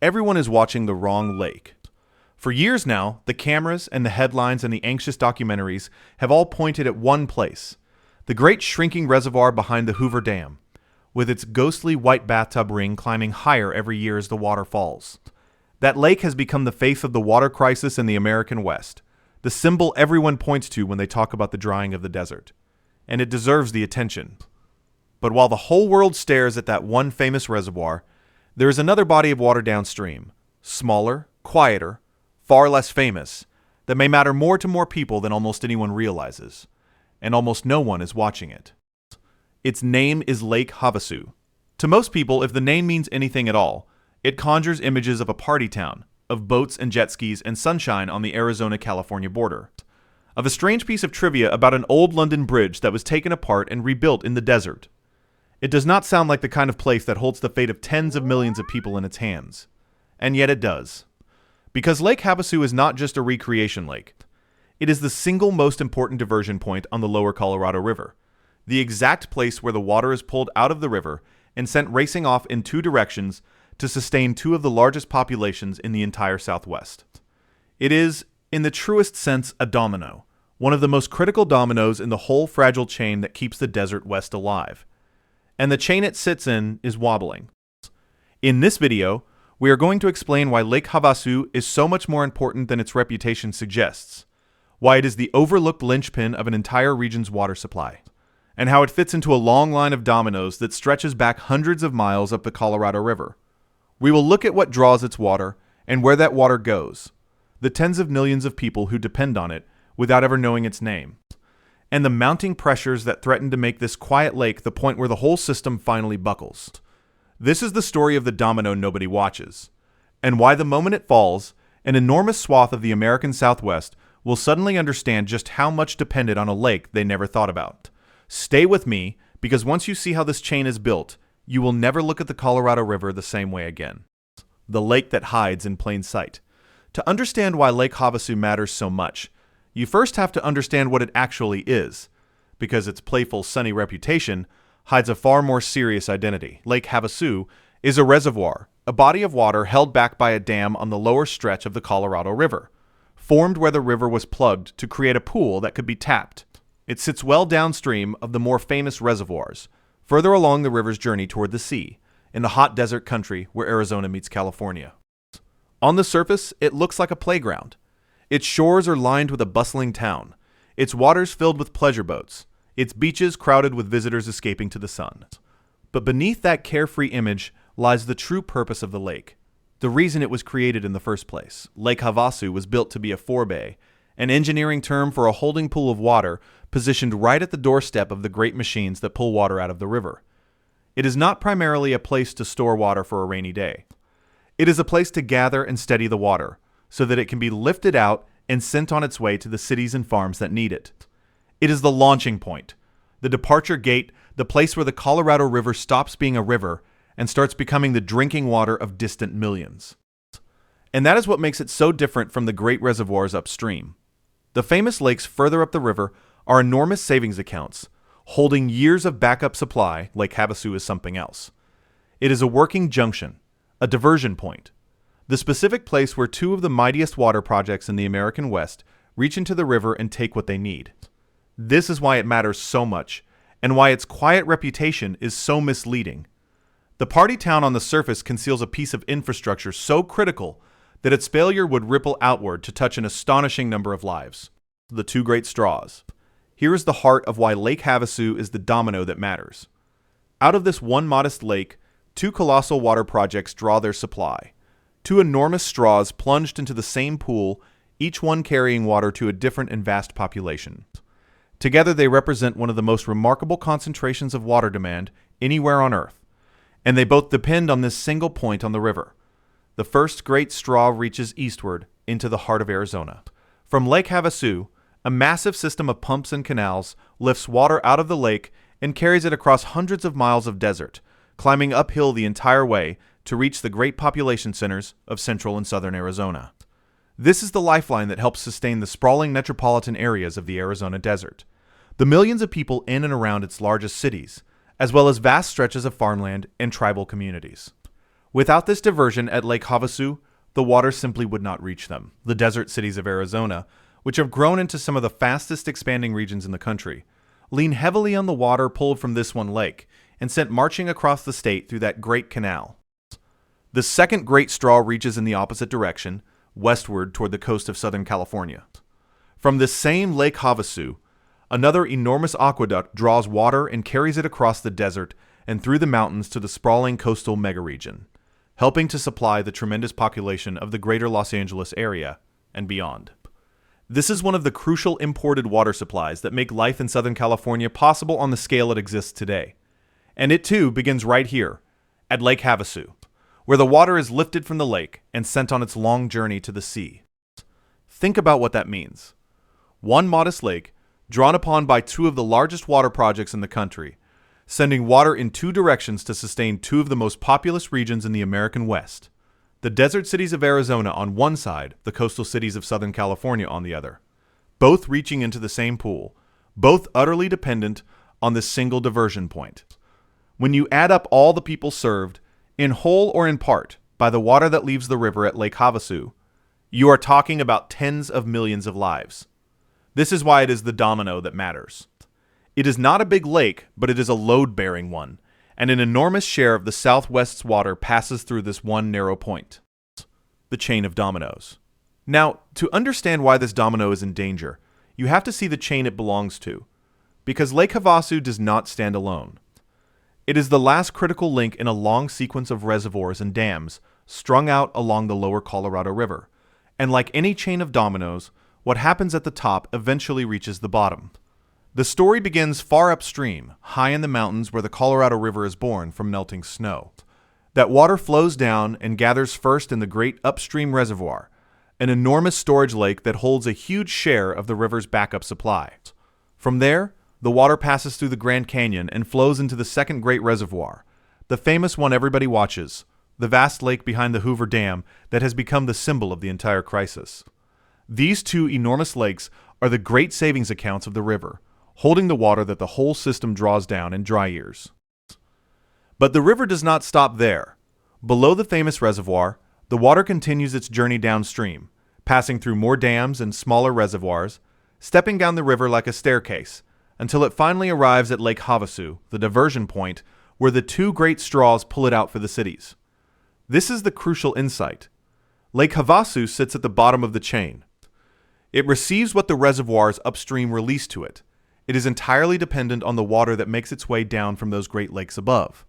everyone is watching the wrong lake. For years now, the cameras and the headlines and the anxious documentaries have all pointed at one place, the great shrinking reservoir behind the Hoover Dam, with its ghostly white bathtub ring climbing higher every year as the water falls. That lake has become the face of the water crisis in the American West, the symbol everyone points to when they talk about the drying of the desert. And it deserves the attention. But while the whole world stares at that one famous reservoir, there is another body of water downstream, smaller, quieter, far less famous, that may matter more to more people than almost anyone realizes. And almost no one is watching it. Its name is Lake Havasu. To most people, if the name means anything at all, it conjures images of a party town, of boats and jet skis and sunshine on the Arizona-California border, of a strange piece of trivia about an old London bridge that was taken apart and rebuilt in the desert. It does not sound like the kind of place that holds the fate of tens of millions of people in its hands. And yet it does. Because Lake Havasu is not just a recreation lake. It is the single most important diversion point on the lower Colorado River, the exact place where the water is pulled out of the river and sent racing off in two directions to sustain two of the largest populations in the entire Southwest. It is, in the truest sense, a domino, one of the most critical dominoes in the whole fragile chain that keeps the desert west alive. And the chain it sits in is wobbling. In this video, we are going to explain why Lake Havasu is so much more important than its reputation suggests, why it is the overlooked linchpin of an entire region's water supply, and how it fits into a long line of dominoes that stretches back hundreds of miles up the Colorado River. We will look at what draws its water and where that water goes, the tens of millions of people who depend on it without ever knowing its name, and the mounting pressures that threaten to make this quiet lake the point where the whole system finally buckles. This is the story of the domino nobody watches, and why the moment it falls, an enormous swath of the American Southwest will suddenly understand just how much depended on a lake they never thought about. Stay with me, because once you see how this chain is built, you will never look at the Colorado River the same way again. The lake that hides in plain sight. To understand why Lake Havasu matters so much, you first have to understand what it actually is, because its playful, sunny reputation hides a far more serious identity. Lake Havasu is a reservoir, a body of water held back by a dam on the lower stretch of the Colorado River, formed where the river was plugged to create a pool that could be tapped. It sits well downstream of the more famous reservoirs, further along the river's journey toward the sea, in the hot desert country where Arizona meets California. On the surface, it looks like a playground. Its shores are lined with a bustling town, its waters filled with pleasure boats, its beaches crowded with visitors escaping to the sun. But beneath that carefree image lies the true purpose of the lake, the reason it was created in the first place. Lake Havasu was built to be a forebay, an engineering term for a holding pool of water positioned right at the doorstep of the great machines that pull water out of the river. It is not primarily a place to store water for a rainy day. It is a place to gather and steady the water, so that it can be lifted out and sent on its way to the cities and farms that need it. It is the launching point, the departure gate, the place where the Colorado River stops being a river and starts becoming the drinking water of distant millions. And that is what makes it so different from the great reservoirs upstream. The famous lakes further up the river are enormous savings accounts, holding years of backup supply. Lake Havasu is something else. It is a working junction, a diversion point, the specific place where two of the mightiest water projects in the American West reach into the river and take what they need. This is why it matters so much, and why its quiet reputation is so misleading. The party town on the surface conceals a piece of infrastructure so critical that its failure would ripple outward to touch an astonishing number of lives. The two great straws. Here is the heart of why Lake Havasu is the domino that matters. Out of this one modest lake, two colossal water projects draw their supply. Two enormous straws plunged into the same pool, each one carrying water to a different and vast population. Together they represent one of the most remarkable concentrations of water demand anywhere on Earth, and they both depend on this single point on the river. The first great straw reaches eastward into the heart of Arizona. From Lake Havasu, a massive system of pumps and canals lifts water out of the lake and carries it across hundreds of miles of desert, climbing uphill the entire way to reach the great population centers of central and southern Arizona. This is the lifeline that helps sustain the sprawling metropolitan areas of the Arizona desert, the millions of people in and around its largest cities, as well as vast stretches of farmland and tribal communities. Without this diversion at Lake Havasu, the water simply would not reach them, the desert cities of Arizona, which have grown into some of the fastest expanding regions in the country, lean heavily on the water pulled from this one lake and sent marching across the state through that great canal. The second great straw reaches in the opposite direction, westward toward the coast of Southern California. From this same Lake Havasu, another enormous aqueduct draws water and carries it across the desert and through the mountains to the sprawling coastal megaregion, helping to supply the tremendous population of the greater Los Angeles area and beyond. This is one of the crucial imported water supplies that make life in Southern California possible on the scale it exists today. And it too begins right here, at Lake Havasu, where the water is lifted from the lake and sent on its long journey to the sea. Think about what that means. One modest lake, drawn upon by two of the largest water projects in the country, sending water in two directions to sustain two of the most populous regions in the American West. The desert cities of Arizona on one side, the coastal cities of Southern California on the other, both reaching into the same pool, both utterly dependent on this single diversion point. When you add up all the people served, in whole or in part, by the water that leaves the river at Lake Havasu, you are talking about tens of millions of lives. This is why it is the Domino that matters. It is not a big lake, but it is a load-bearing one, and an enormous share of the Southwest's water passes through this one narrow point, the chain of dominoes. Now, to understand why this domino is in danger, you have to see the chain it belongs to, because Lake Havasu does not stand alone. It is the last critical link in a long sequence of reservoirs and dams strung out along the lower Colorado River, and like any chain of dominoes, what happens at the top eventually reaches the bottom. The story begins far upstream, high in the mountains where the Colorado River is born from melting snow. That water flows down and gathers first in the great upstream reservoir, an enormous storage lake that holds a huge share of the river's backup supply. From there, the water passes through the Grand Canyon and flows into the second great reservoir, the famous one everybody watches, the vast lake behind the Hoover Dam that has become the symbol of the entire crisis. These two enormous lakes are the great savings accounts of the river, holding the water that the whole system draws down in dry years. But the river does not stop there. Below the famous reservoir, the water continues its journey downstream, passing through more dams and smaller reservoirs, stepping down the river like a staircase, until it finally arrives at Lake Havasu, the diversion point, where the two great straws pull it out for the cities. This is the crucial insight. Lake Havasu sits at the bottom of the chain. It receives what the reservoirs upstream release to it. It is entirely dependent on the water that makes its way down from those great lakes above.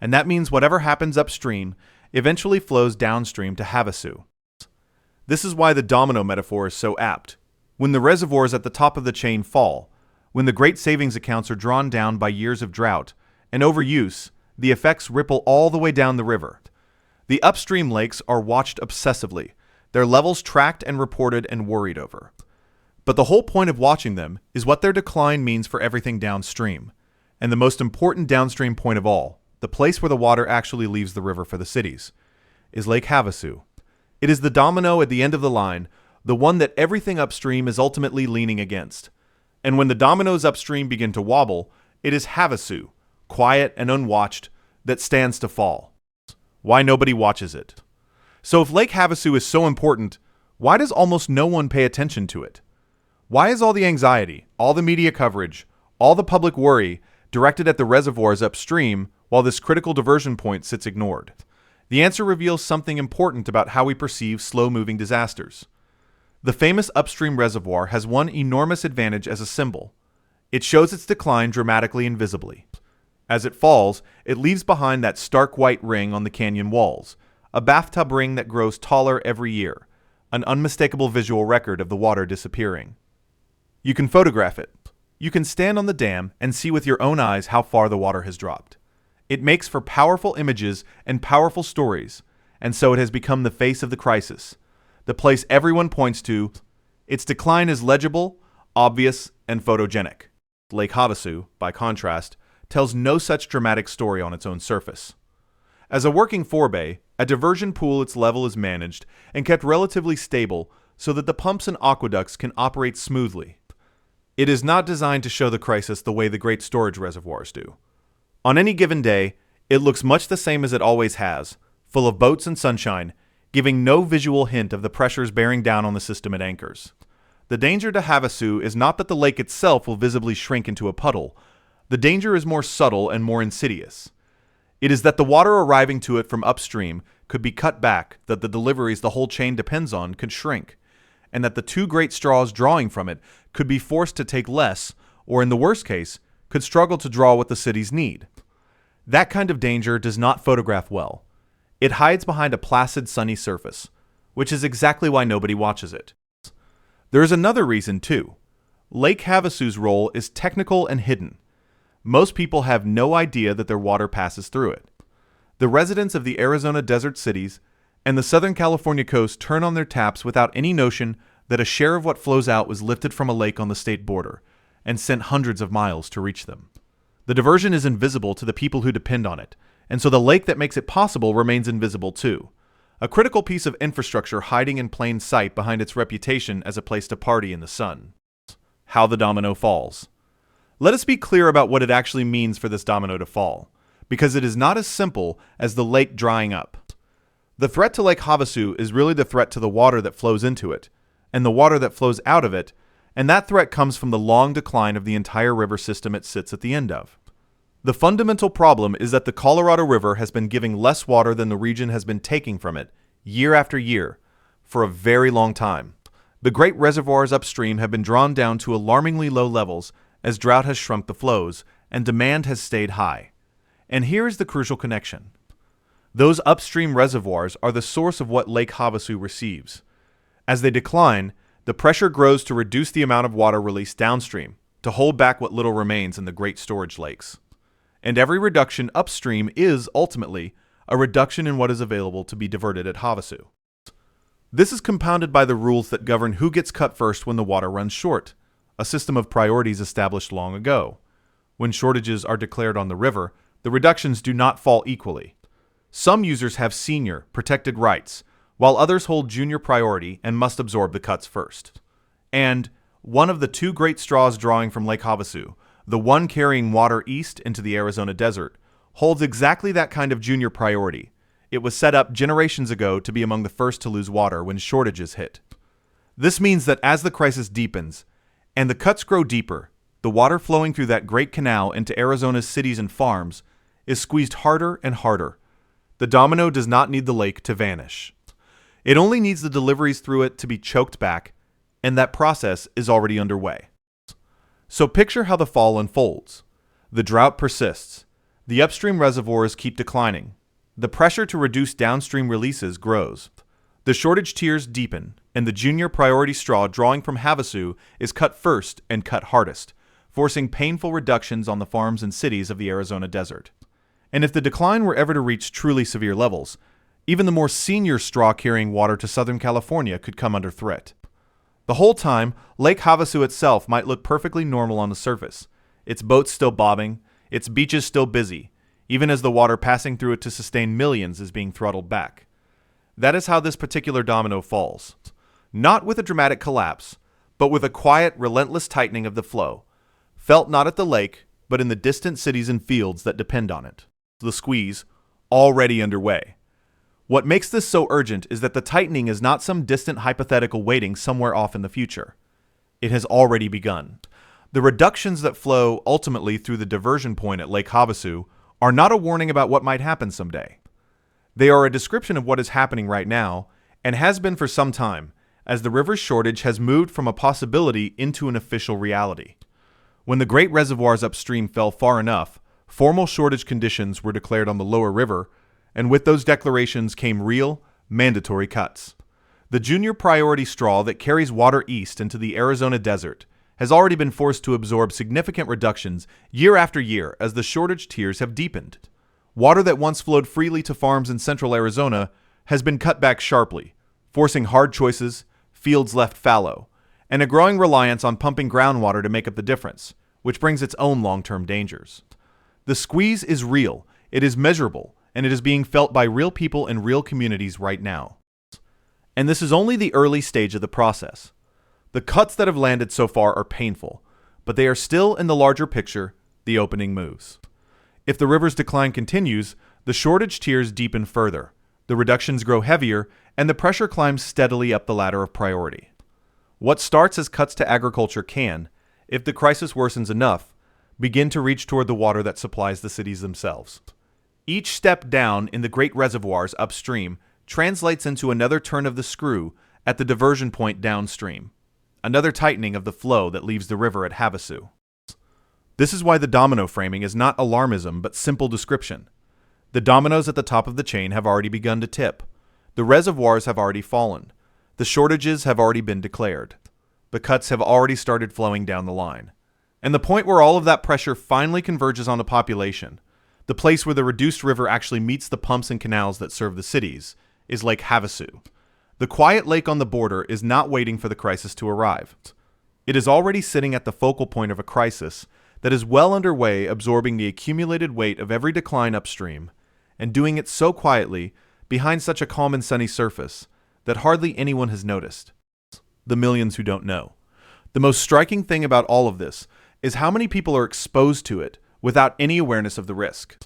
And that means whatever happens upstream eventually flows downstream to Havasu. This is why the domino metaphor is so apt. When the reservoirs at the top of the chain fall, when the great savings accounts are drawn down by years of drought and overuse, the effects ripple all the way down the river. The upstream lakes are watched obsessively, their levels tracked and reported and worried over. But the whole point of watching them is what their decline means for everything downstream, and the most important downstream point of all, the place where the water actually leaves the river for the cities, is Lake Havasu. It is the domino at the end of the line, the one that everything upstream is ultimately leaning against. And when the dominoes upstream begin to wobble, it is Havasu, quiet and unwatched, that stands to fall. Why nobody watches it. So if Lake Havasu is so important, why does almost no one pay attention to it? Why is all the anxiety, all the media coverage, all the public worry directed at the reservoirs upstream while this critical diversion point sits ignored? The answer reveals something important about how we perceive slow-moving disasters. The famous upstream reservoir has one enormous advantage as a symbol. It shows its decline dramatically and visibly. As it falls, it leaves behind that stark white ring on the canyon walls, a bathtub ring that grows taller every year, an unmistakable visual record of the water disappearing. You can photograph it. You can stand on the dam and see with your own eyes how far the water has dropped. It makes for powerful images and powerful stories, and so it has become the face of the crisis, the place everyone points to. Its decline is legible, obvious, and photogenic. Lake Havasu, by contrast, tells no such dramatic story on its own surface. As a working forebay, a diversion pool its level is managed and kept relatively stable so that the pumps and aqueducts can operate smoothly. It is not designed to show the crisis the way the great storage reservoirs do. On any given day, it looks much the same as it always has, full of boats and sunshine, giving no visual hint of the pressures bearing down on the system it anchors. The danger to Havasu is not that the lake itself will visibly shrink into a puddle. The danger is more subtle and more insidious. It is that the water arriving to it from upstream could be cut back, that the deliveries the whole chain depends on could shrink, and that the two great straws drawing from it could be forced to take less, or in the worst case, could struggle to draw what the cities need. That kind of danger does not photograph well. It hides behind a placid, sunny surface, which is exactly why nobody watches it. There is another reason, too. Lake Havasu's role is technical and hidden. Most people have no idea that their water passes through it. The residents of the Arizona desert cities and the Southern California coast turn on their taps without any notion that a share of what flows out was lifted from a lake on the state border and sent hundreds of miles to reach them. The diversion is invisible to the people who depend on it, and so the lake that makes it possible remains invisible too. A critical piece of infrastructure hiding in plain sight behind its reputation as a place to party in the sun. How the domino falls. Let us be clear about what it actually means for this domino to fall, because it is not as simple as the lake drying up. The threat to Lake Havasu is really the threat to the water that flows into it, and the water that flows out of it, and that threat comes from the long decline of the entire river system it sits at the end of. The fundamental problem is that the Colorado River has been giving less water than the region has been taking from it, year after year, for a very long time. The great reservoirs upstream have been drawn down to alarmingly low levels as drought has shrunk the flows, and demand has stayed high. And here is the crucial connection. Those upstream reservoirs are the source of what Lake Havasu receives. As they decline, the pressure grows to reduce the amount of water released downstream, to hold back what little remains in the great storage lakes. And every reduction upstream is, ultimately, a reduction in what is available to be diverted at Havasu. This is compounded by the rules that govern who gets cut first when the water runs short, a system of priorities established long ago. When shortages are declared on the river, the reductions do not fall equally. Some users have senior, protected rights, while others hold junior priority and must absorb the cuts first. And one of the two great straws drawing from Lake Havasu, the one carrying water east into the Arizona desert, holds exactly that kind of junior priority. It was set up generations ago to be among the first to lose water when shortages hit. This means that as the crisis deepens, and the cuts grow deeper, the water flowing through that great canal into Arizona's cities and farms is squeezed harder and harder. The domino does not need the lake to vanish. It only needs the deliveries through it to be choked back, and that process is already underway. So picture how the fall unfolds. The drought persists. The upstream reservoirs keep declining. The pressure to reduce downstream releases grows. The shortage tiers deepen, and the junior priority straw drawing from Havasu is cut first and cut hardest, forcing painful reductions on the farms and cities of the Arizona desert. And if the decline were ever to reach truly severe levels, even the more senior straw carrying water to Southern California could come under threat. The whole time, Lake Havasu itself might look perfectly normal on the surface, its boats still bobbing, its beaches still busy, even as the water passing through it to sustain millions is being throttled back. That is how this particular domino falls. Not with a dramatic collapse, but with a quiet, relentless tightening of the flow, felt not at the lake, but in the distant cities and fields that depend on it. The squeeze, already underway. What makes this so urgent is that the tightening is not some distant hypothetical waiting somewhere off in the future. It has already begun. The reductions that flow ultimately through the diversion point at Lake Havasu are not a warning about what might happen someday. They are a description of what is happening right now, and has been for some time, as the river's shortage has moved from a possibility into an official reality. When the great reservoirs upstream fell far enough, formal shortage conditions were declared on the lower river, and with those declarations came real, mandatory cuts. The junior priority straw that carries water east into the Arizona desert has already been forced to absorb significant reductions year after year as the shortage tiers have deepened. Water that once flowed freely to farms in central Arizona has been cut back sharply, forcing hard choices, fields left fallow, and a growing reliance on pumping groundwater to make up the difference, which brings its own long-term dangers. The squeeze is real, it is measurable, and it is being felt by real people in real communities right now. And this is only the early stage of the process. The cuts that have landed so far are painful, but they are still, in the larger picture, the opening moves. If the river's decline continues, the shortage tiers deepen further. The The reductions grow heavier, and the pressure climbs steadily up the ladder of priority. What starts as cuts to agriculture can, if the crisis worsens enough, begin to reach toward the water that supplies the cities themselves. Each step down in the great reservoirs upstream translates into another turn of the screw at the diversion point downstream, another tightening of the flow that leaves the river at Havasu. This is why the domino framing is not alarmism but simple description. The dominoes at the top of the chain have already begun to tip. The reservoirs have already fallen. The shortages have already been declared. The cuts have already started flowing down the line. And the point where all of that pressure finally converges on the population, the place where the reduced river actually meets the pumps and canals that serve the cities, is Lake Havasu. The quiet lake on the border is not waiting for the crisis to arrive. It is already sitting at the focal point of a crisis that is well underway, absorbing the accumulated weight of every decline upstream, and doing it so quietly behind such a calm and sunny surface that hardly anyone has noticed. The millions who don't know. The most striking thing about all of this is how many people are exposed to it without any awareness of the risk.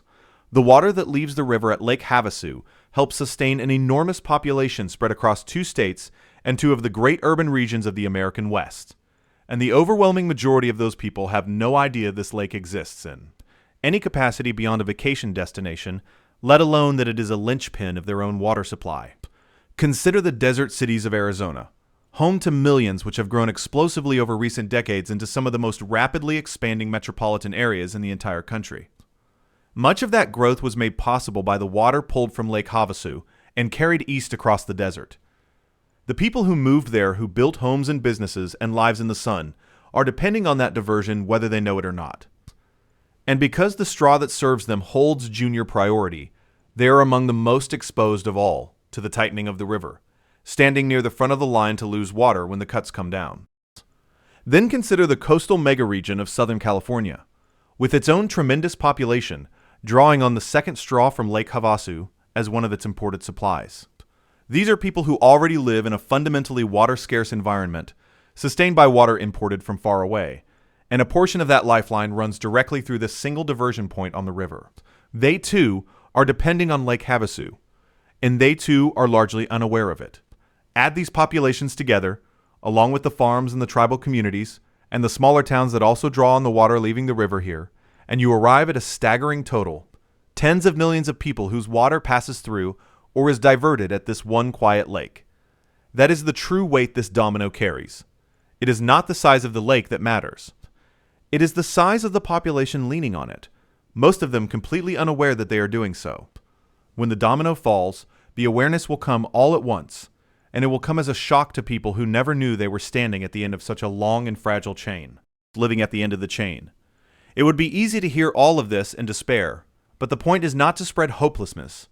The water that leaves the river at Lake Havasu helps sustain an enormous population spread across 2 states and 2 of the great urban regions of the American West. And the overwhelming majority of those people have no idea this lake exists in any capacity beyond a vacation destination, let alone that it is a linchpin of their own water supply. Consider the desert cities of Arizona, home to millions which have grown explosively over recent decades into some of the most rapidly expanding metropolitan areas in the entire country. Much of that growth was made possible by the water pulled from Lake Havasu and carried east across the desert. The people who moved there, who built homes and businesses and lives in the sun, are depending on that diversion whether they know it or not. And because the straw that serves them holds junior priority, they are among the most exposed of all to the tightening of the river, standing near the front of the line to lose water when the cuts come down. Then consider the coastal megaregion of Southern California, with its own tremendous population, drawing on the second straw from Lake Havasu as one of its imported supplies. These are people who already live in a fundamentally water-scarce environment, sustained by water imported from far away, and a portion of that lifeline runs directly through this single diversion point on the river. They, too, are depending on Lake Havasu, and they, too, are largely unaware of it. Add these populations together, along with the farms and the tribal communities, and the smaller towns that also draw on the water leaving the river here, and you arrive at a staggering total. Tens of millions of people whose water passes through or is diverted at this one quiet lake. That is the true weight this domino carries. It is not the size of the lake that matters. It is the size of the population leaning on it, most of them completely unaware that they are doing so. When the domino falls, the awareness will come all at once, and it will come as a shock to people who never knew they were standing at the end of such a long and fragile chain, living at the end of the chain. It would be easy to hear all of this and despair, but the point is not to spread hopelessness.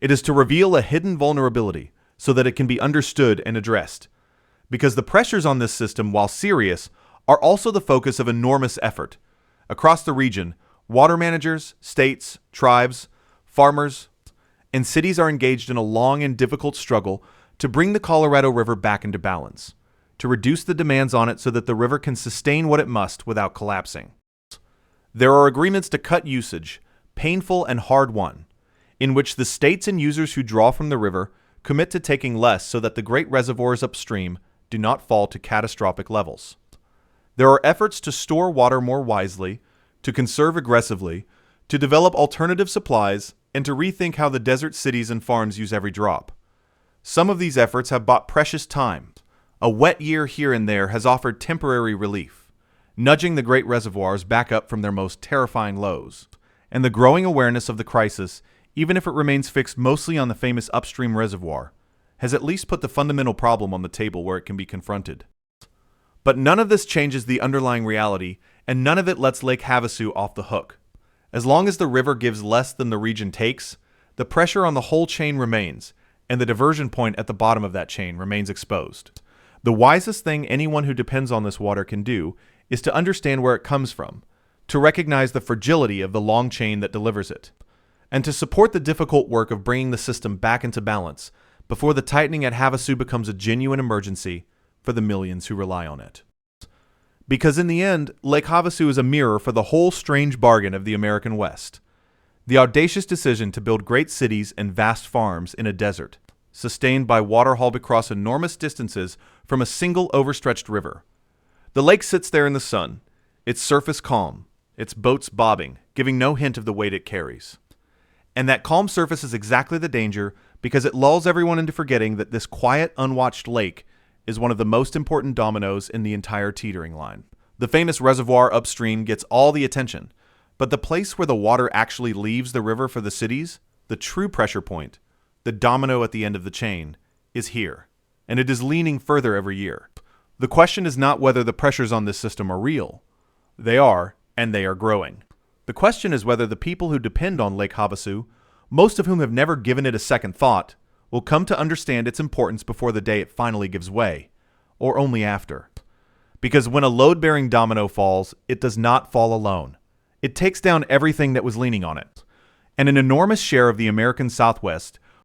It is to reveal a hidden vulnerability so that it can be understood and addressed. Because the pressures on this system, while serious, are also the focus of enormous effort. Across the region, water managers, states, tribes, farmers, and cities are engaged in a long and difficult struggle to bring the Colorado River back into balance, to reduce the demands on it so that the river can sustain what it must without collapsing. There are agreements to cut usage, painful and hard-won, in which the states and users who draw from the river commit to taking less so that the great reservoirs upstream do not fall to catastrophic levels. There are efforts to store water more wisely, to conserve aggressively, to develop alternative supplies, and to rethink how the desert cities and farms use every drop. Some of these efforts have bought precious time. A wet year here and there has offered temporary relief, nudging the great reservoirs back up from their most terrifying lows. And the growing awareness of the crisis, even if it remains fixed mostly on the famous upstream reservoir, has at least put the fundamental problem on the table where it can be confronted. But none of this changes the underlying reality, and none of it lets Lake Havasu off the hook. As long as the river gives less than the region takes, the pressure on the whole chain remains, and the diversion point at the bottom of that chain remains exposed. The wisest thing anyone who depends on this water can do is to understand where it comes from, to recognize the fragility of the long chain that delivers it, and to support the difficult work of bringing the system back into balance before the tightening at Havasu becomes a genuine emergency for the millions who rely on it. Because in the end, Lake Havasu is a mirror for the whole strange bargain of the American West. The audacious decision to build great cities and vast farms in a desert, sustained by water hauled across enormous distances from a single overstretched river. The lake sits there in the sun, its surface calm, its boats bobbing, giving no hint of the weight it carries. And that calm surface is exactly the danger because it lulls everyone into forgetting that this quiet, unwatched lake is one of the most important dominoes in the entire teetering line. The famous reservoir upstream gets all the attention, but the place where the water actually leaves the river for the cities, the true pressure point, the domino at the end of the chain, is here, and it is leaning further every year. The question is not whether the pressures on this system are real. They are, and they are growing. The question is whether the people who depend on Lake Havasu, most of whom have never given it a second thought, will come to understand its importance before the day it finally gives way, or only after. Because when a load-bearing domino falls, it does not fall alone. It takes down everything that was leaning on it. And an enormous share of the American Southwest